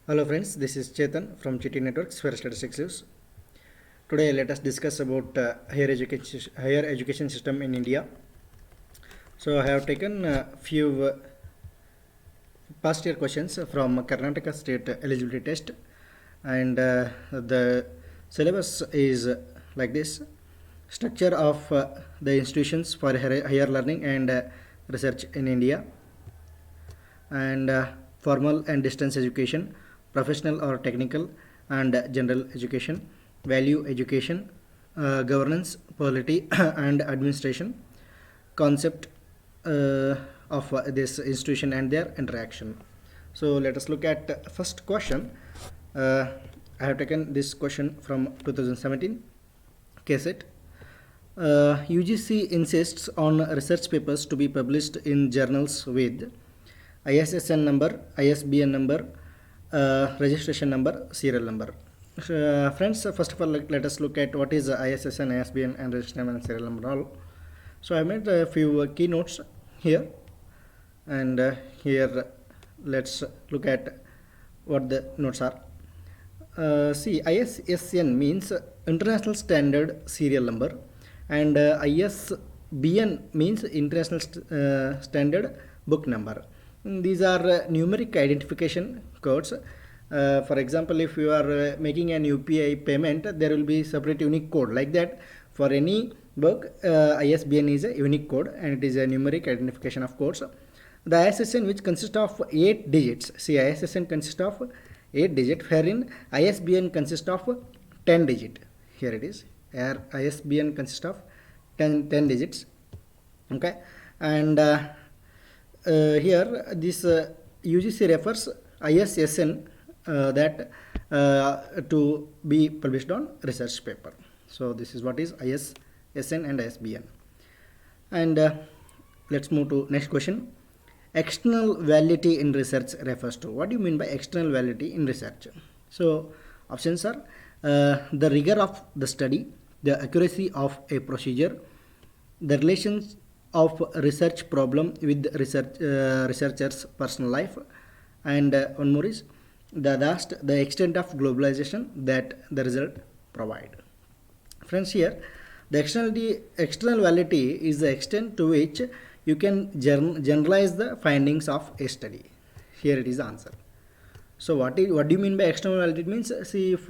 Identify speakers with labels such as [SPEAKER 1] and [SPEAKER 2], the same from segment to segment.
[SPEAKER 1] Hello friends, this is Chetan from GT Networks for Statistics News. Today let us discuss about higher education system in India. So I have taken a few past year questions from Karnataka State eligibility test, and the syllabus is like this: structure of the institutions for higher learning and research in India, and formal and distance education, professional or technical and general education, value education, governance, polity and administration, concept of this institution and their interaction. So let us look at first question. I have taken this question from 2017 Kset. UGC insists on research papers to be published in journals with ISSN number, ISBN number, registration number, serial number. Friends, first of all, let us look at what is ISSN, ISBN and registration number and serial number all. So I made a few keynotes here, and here let's look at what the notes are. See, ISSN means International Standard Serial Number, and ISBN means International Standard Book Number. These are numeric identification codes. For example, if you are making an UPI payment, there will be separate unique code. Like that, for any book, ISBN is a unique code and it is a numeric identification of codes. The ISSN, which consists of 8 digits. See, ISSN consists of 8 digits, wherein ISBN consists of 10 digits. Here it is. Here ISBN consists of 10 digits. Okay, and here this UGC refers ISSN that to be published on research paper. So this is what is ISSN and ISBN. And let's move to next question. External validity in research refers to. What do you mean by external validity in research? So options are the rigor of the study, the accuracy of a procedure, the relations of research problem with researcher's personal life, and one more is the extent of globalization that the result provide. Friends, here the external validity is the extent to which you can generalize the findings of a study. Here it is the answer. So what do you mean by external validity? It means, see, if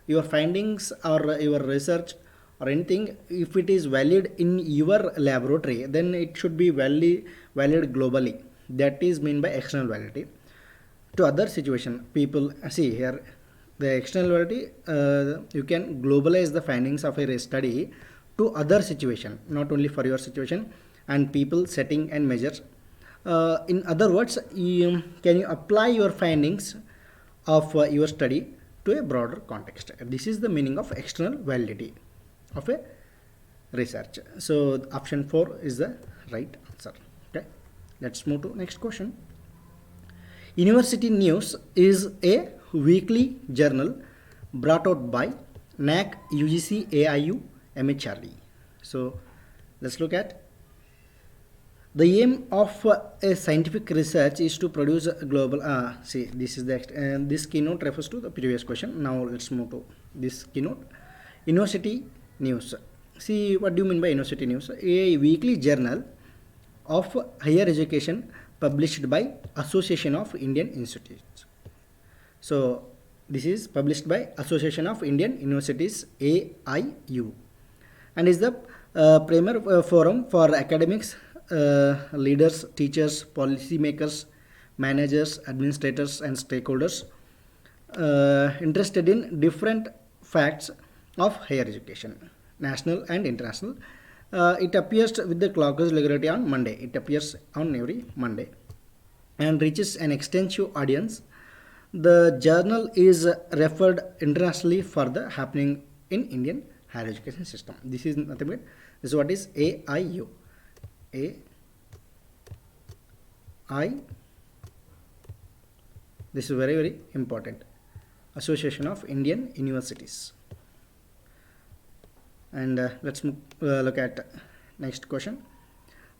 [SPEAKER 1] your findings or your research or anything, if it is valid in your laboratory, then it should be valid globally. That is mean by external validity. To other situation, people see here the external validity, you can globalize the findings of a study to other situation, not only for your situation and people, setting and measures. In other words, can you apply your findings of your study to a broader context? This is the meaning of external validity of a research. So option 4 is the right answer. Okay, let's move to next question. University News is a weekly journal brought out by NAC, UGC, AIU, MHRD. So let's look at the aim of a scientific research is to produce a global. See, this is the this keynote refers to the previous question. Now let's move to this keynote. University News. See, what do you mean by University News? A weekly journal of higher education published by Association of Indian Institutes. So this is published by Association of Indian Universities, AIU, and is the premier forum for academics, leaders, teachers, policymakers, managers, administrators and stakeholders interested in different facts of higher education, national and international. It appears with the clockwise regularity on Monday. It appears on every Monday and reaches an extensive audience. The journal is referred internationally for the happening in Indian higher education system. This is nothing but this is what is AIU. This is very, very important. Association of Indian Universities. And let's look at next question.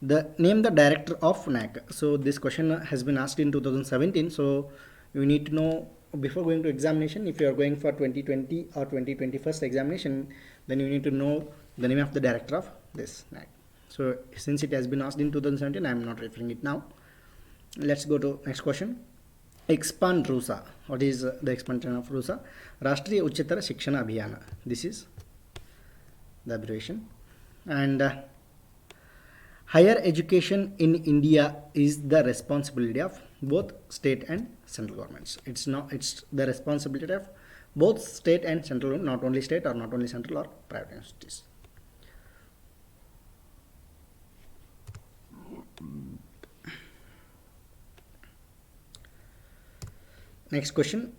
[SPEAKER 1] Name the director of NAC. So this question has been asked in 2017. So you need to know before going to examination, if you are going for 2020 or 2021 examination, then you need to know the name of the director of this NAC. So since it has been asked in 2017, I am not referring it now. Let's go to next question. Expand RUSA. What is the expansion of RUSA? Rashtriya Uchchatar Shikshana Abhiyana. This is the abbreviation. And higher education in India is the responsibility of both state and central governments. It's the responsibility of both state and central, not only state or not only central or private universities. Next question.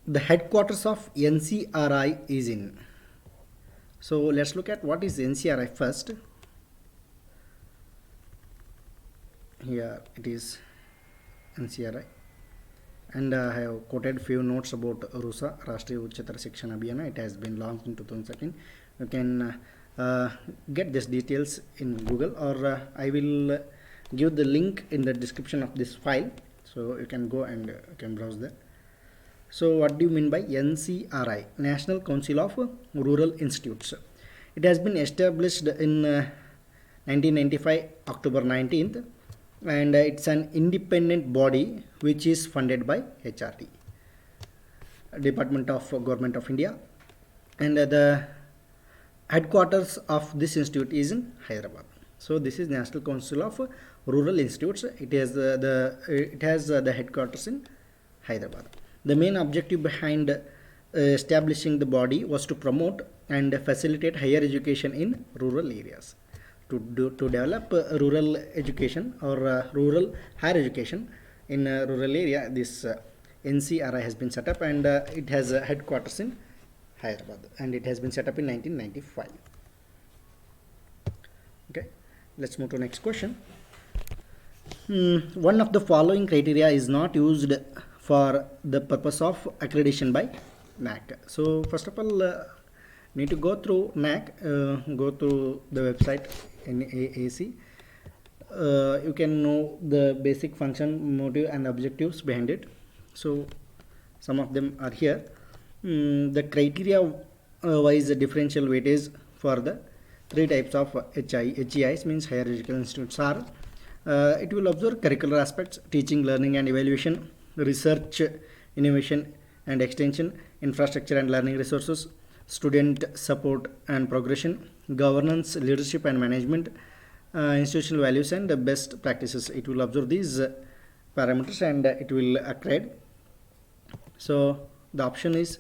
[SPEAKER 1] The headquarters of NCRI is in. So let's look at what is NCRI first. Here it is NCRI, and I have quoted few notes about RUSA, Rashtriya Uchchatar Shikshana Abhiyana. It has been launched in 2013. You can get these details in Google, or I will give the link in the description of this file, so you can go and you can browse there. So what do you mean by NCRI? National Council of Rural Institutes. It has been established in 1995 October 19th, and it's an independent body which is funded by HRD, Department of Government of India, and the headquarters of this institute is in Hyderabad. So this is National Council of Rural Institutes. It has the headquarters in Hyderabad. The main objective behind establishing the body was to promote and facilitate higher education in rural areas. To develop rural education or rural higher education in a rural area, this NCRI has been set up, and it has a headquarters in Hyderabad, and it has been set up in 1995. Okay, let's move to next question. One of the following criteria is not used for the purpose of accreditation by NAC. So first of all, need to go through NAC, go through the website NAAC. You can know the basic function, motive and objectives behind it. So some of them are here. The criteria wise differential weightage for the three types of HEIs, means higher education institutes are. It will observe curricular aspects, teaching, learning and evaluation, research, innovation and extension, infrastructure and learning resources, student support and progression, governance, leadership and management, institutional values and best practices. It will observe these parameters and it will accredit. So the option is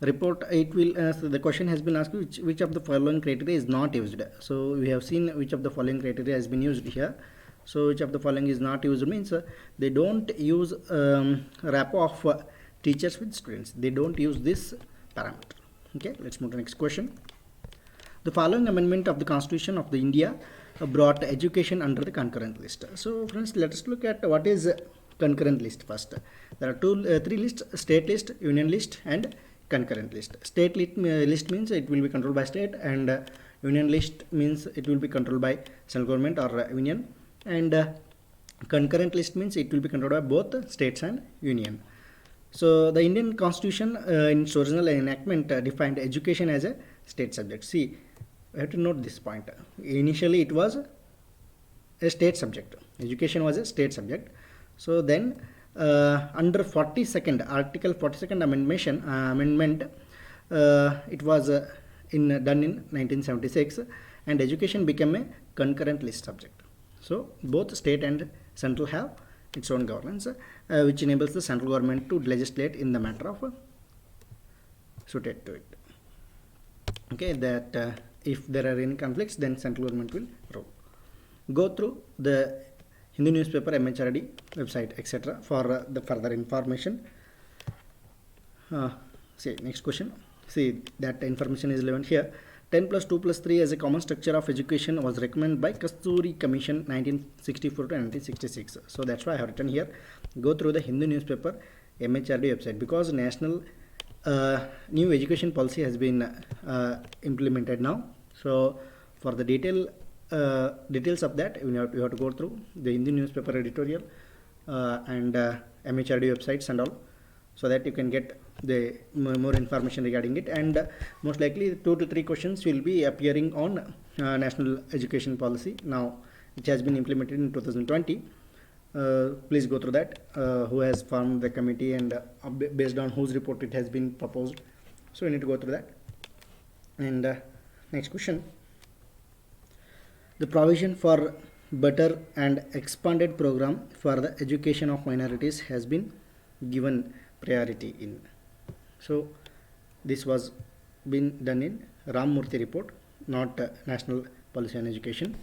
[SPEAKER 1] report. It will the question has been asked, which of the following criteria is not used. So we have seen which of the following criteria has been used here. So which of the following is not used means they don't use rapport of teachers with students. They don't use this parameter. Okay, let's move to the next question. The following amendment of the Constitution of the India brought education under the concurrent list. So friends, let us look at what is concurrent list first. There are three lists: state list, union list and concurrent list. State list means it will be controlled by state, and union list means it will be controlled by central government or union, and concurrent list means it will be controlled by both states and union. So the Indian Constitution in its original enactment defined education as a state subject. See, we have to note this point. Initially it was a state subject. Education was a state subject. So then under 42nd Article 42nd amendment, it was done in 1976, and education became a concurrent list subject. So both state and central have its own governance, which enables the central government to legislate in the matter of suited to it. Okay, that if there are any conflicts, then central government will rule. Go through the Hindu newspaper, MHRD website, etc. for the further information. See, next question. See, that information is relevant here. 10 plus 2 plus 3 as a common structure of education was recommended by Kasturi Commission 1964 to 1966. So that's why I have written here. Go through the Hindu newspaper, MHRD website, because national new education policy has been implemented now. So for the details of that, you have to go through the Hindu newspaper editorial and MHRD websites and all. so that you can get the more information regarding it. And most likely 2 to 3 questions will be appearing on national education policy. Now it has been implemented in 2020. Please go through that, who has formed the committee, and based on whose report it has been proposed. So you need to go through that. And next question: the provision for better and expanded program for the education of minorities has been given priority in. So this was been done in Ram Murthy report, not National Policy on Education.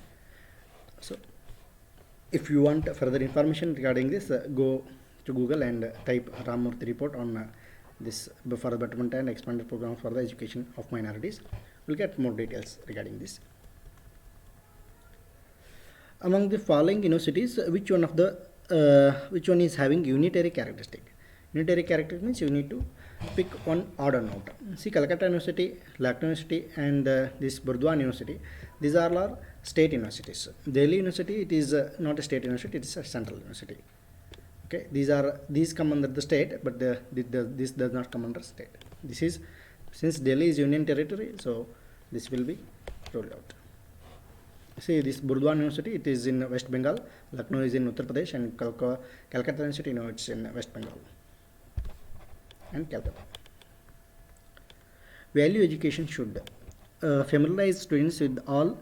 [SPEAKER 1] So if you want further information regarding this, go to Google and type Ram Murthy report on this for the betterment and expanded program for the education of minorities. We'll get more details regarding this. Among the following universities, which one is having unitary characteristic? Unitary characteristic means you need to pick one odd or not. See, Calcutta University, Lucknow University, and this Burdwan University, these are all state universities. Delhi University, it is not a state university, it is a central university. Okay, these come under the state, but this does not come under state. This is, since Delhi is union territory, so this will be rolled out. See, this Burdwan University, it is in West Bengal, Lucknow is in Uttar Pradesh, and Calcutta University, it's in West Bengal and Calcutta. Value education should familiarize students with all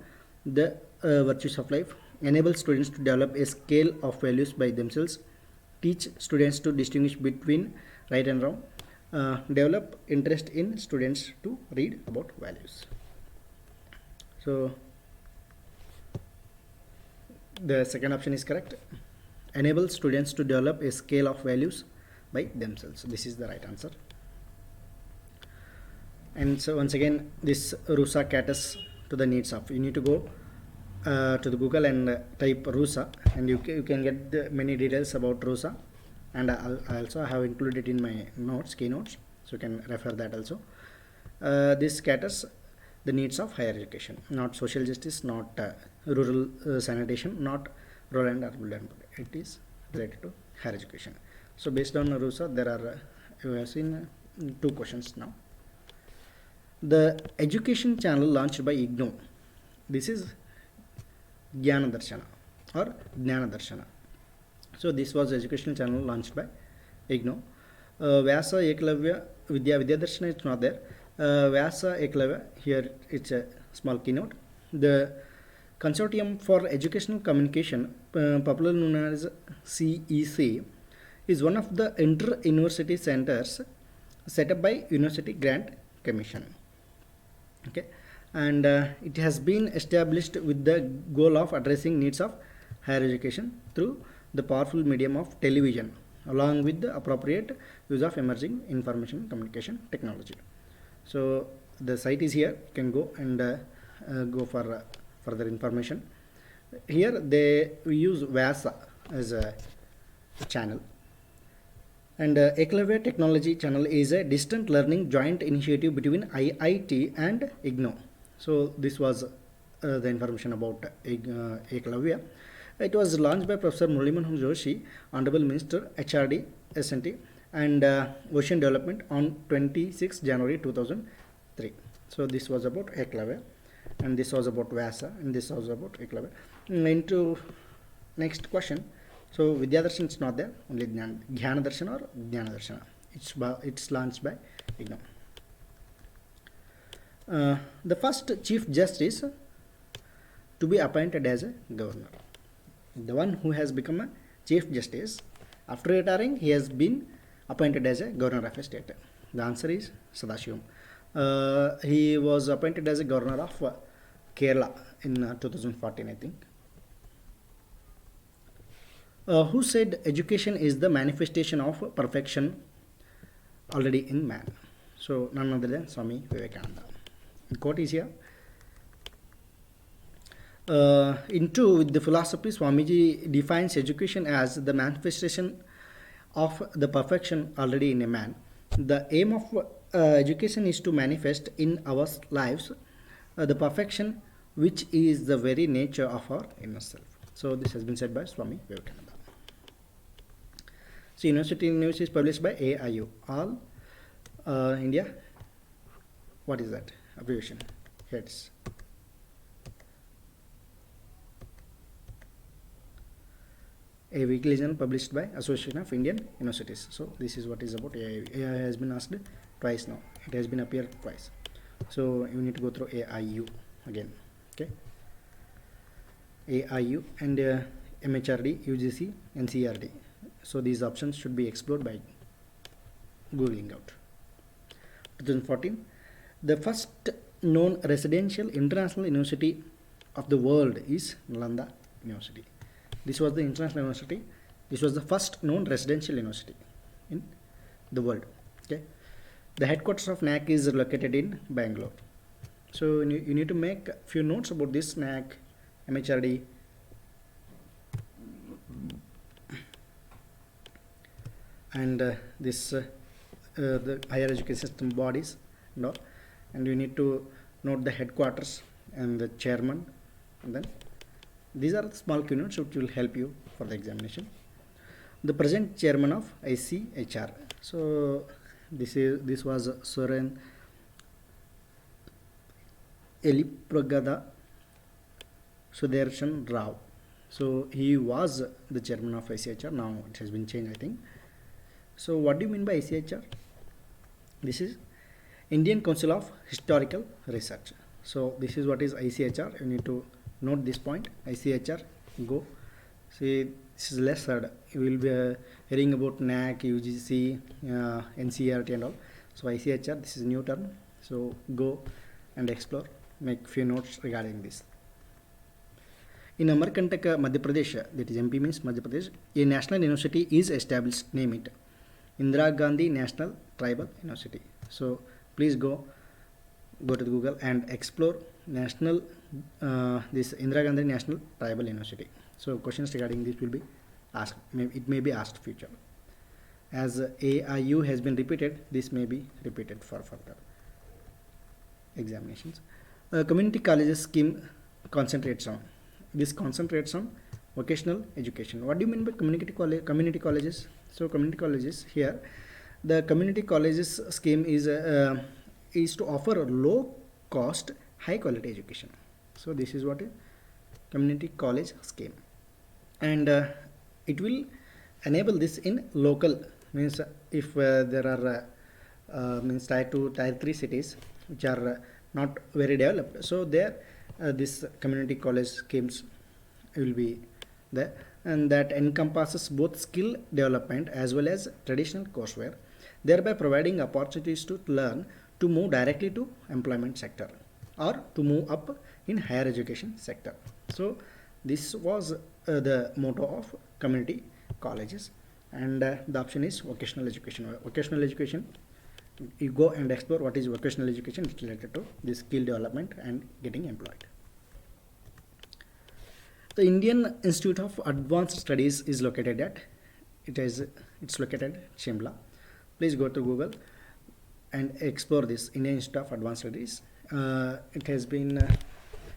[SPEAKER 1] the virtues of life, enable students to develop a scale of values by themselves, teach students to distinguish between right and wrong, develop interest in students to read about values. So the second option is correct. Enable students to develop a scale of values by themselves. This is the right answer. And so once again, this RUSA caters to the needs of. You need to go to the Google and type RUSA, and you can get many details about RUSA. And I also have included in my notes, keynotes, so you can refer that also. This caters the needs of higher education, not social justice, not rural sanitation, not rural and urban. It is related to higher education. So based on RUSA, there are you have seen 2 questions now. The education channel launched by IGNO. This is Jnana Darshana or Jnana Darshana. So this was educational channel launched by IGNO. Vyasa Eklavya Vidya Darshana is not there. Vyasa Eklavya, here it's a small keynote. The Consortium for Educational Communication, popularly known as CEC, is one of the inter-university centers set up by University Grant Commission. Okay, and it has been established with the goal of addressing needs of higher education through the powerful medium of television, along with the appropriate use of emerging information communication technology. So the site is here. You can go and go for further information. Here we use VASA as a channel, and Eklavya Technology Channel is a distant learning joint initiative between IIT and IGNO. So this was the information about Eklavya. It was launched by Professor Murali Joshi, Honorable Minister, HRD, SNT, and Ocean Development on 26 January 2003. So this was about Eklavya, and this was about VASA, and this was about Eklavya. Into next question. So Vidyadarshan is not there, only Jnana Darshana or Jnana Darshana. It's launched by IGNO. The first Chief Justice to be appointed as a governor. The one who has become a Chief Justice, after retiring, he has been appointed as a governor of a state. The answer is Sadashivam. He was appointed as a governor of Kerala in 2014, I think. Who said education is the manifestation of perfection already in man? So none other than Swami Vivekananda. The quote is here. With the philosophy, Swamiji defines education as the manifestation of the perfection already in a man. The aim of education is to manifest in our lives the perfection which is the very nature of our inner self. So this has been said by Swami Vivekananda. So university news is published by AIU, All India, what is that abbreviation, heads. A weekly journal published by Association of Indian Universities. So this is what is about AIU. AI has been asked twice now. It has been appeared twice. So you need to go through AIU again. Okay. AIU and MHRD, UGC, NCRD. So these options should be explored by googling out. 2014, the first known residential international university of the world is Nalanda University. This was the international university. This was the first known residential university in the world. Okay. The headquarters of NAC is located in Bangalore. So you need to make a few notes about this NAC, MHRD, and the higher education system bodies and all. And you need to note the headquarters and the chairman, and then these are the small keynotes which will help you for the examination. The present chairman of ICHR. So this was Soren Elipragada Sudarshan Rao. So he was the chairman of ICHR. Now it has been changed, I think. So what do you mean by ICHR? This is Indian Council of Historical Research. So this is what is ICHR. You need to note this point. ICHR, go. See, this is less heard. You will be hearing about NAC, UGC, NCRT and all. So ICHR, this is a new term. So go and explore. Make few notes regarding this. In Amarkantaka, Madhya Pradesh, that is MP means Madhya Pradesh, a national university is established. Name it Indira Gandhi National Tribal University. So please go to the Google and explore national this Indira Gandhi National Tribal University. So questions regarding this will be asked. It may be asked future. As AIU has been repeated, this may be repeated for further examinations. Community colleges scheme concentrates on. This concentrates on vocational education. What do you mean by community colleges? So community colleges here, the community colleges scheme is to offer a low cost, high quality education. So this is what is community college scheme, and it will enable this in local, means if there are means tier 2, tier 3 cities which are not very developed, so there this community college schemes will be there, and that encompasses both skill development as well as traditional courseware, thereby providing opportunities to learn to move directly to employment sector or to move up in higher education sector. So this was the motto of community colleges, and the option is vocational education. Vocational education, you go and explore what is vocational education. It's related to the skill development and getting employed. The Indian Institute of Advanced Studies is located at, it's located at Shimla. Please go to Google and explore this Indian Institute of Advanced Studies. It has been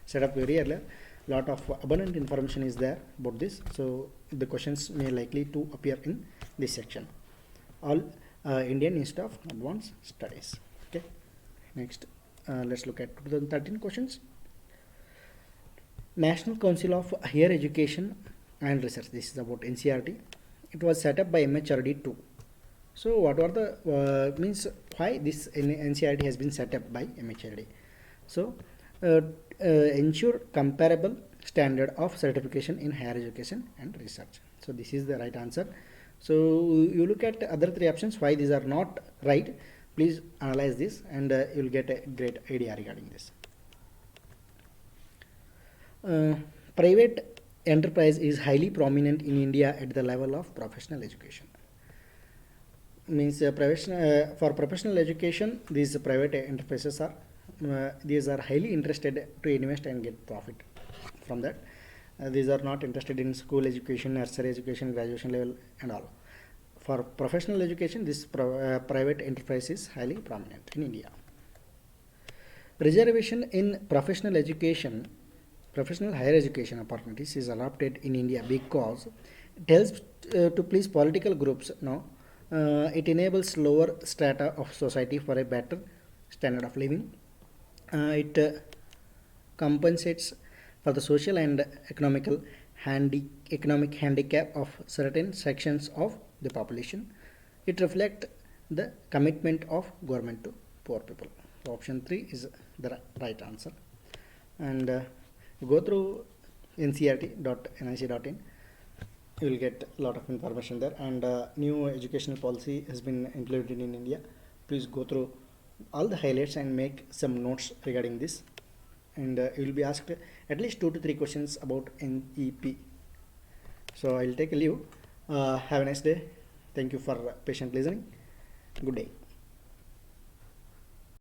[SPEAKER 1] set up very earlier. Lot of abundant information is there about this, so the questions may likely to appear in this section. All Indian Institute of Advanced Studies. Okay, next let's look at 2013 questions. National Council of Higher Education and Research. This is about NCRT. It was set up by MHRD 2. So what are the means why this NCRT has been set up by MHRD? So ensure comparable standard of certification in higher education and research. So this is the right answer. So you look at other three options why these are not right. Please analyze this, and you will get a great idea regarding this. Private enterprise is highly prominent in India at the level of professional education. Means for professional education, these private enterprises are these are highly interested to invest and get profit from that. These are not interested in school education, nursery education, graduation level and all. For professional education, this private enterprise is highly prominent in India. Reservation in professional higher education opportunities is adopted in India because it helps to please political groups. No, it enables lower strata of society for a better standard of living. It compensates for the social and economic handicap of certain sections of the population. It reflects the commitment of government to poor people. So option 3 is the right answer. And go through ncrt.nic.in. You will get a lot of information there, and new educational policy has been implemented in India. Please go through all the highlights and make some notes regarding this, and you will be asked at least 2 to 3 questions about NEP. So I will take a leave. Have a nice day. Thank you for patient listening. Good day.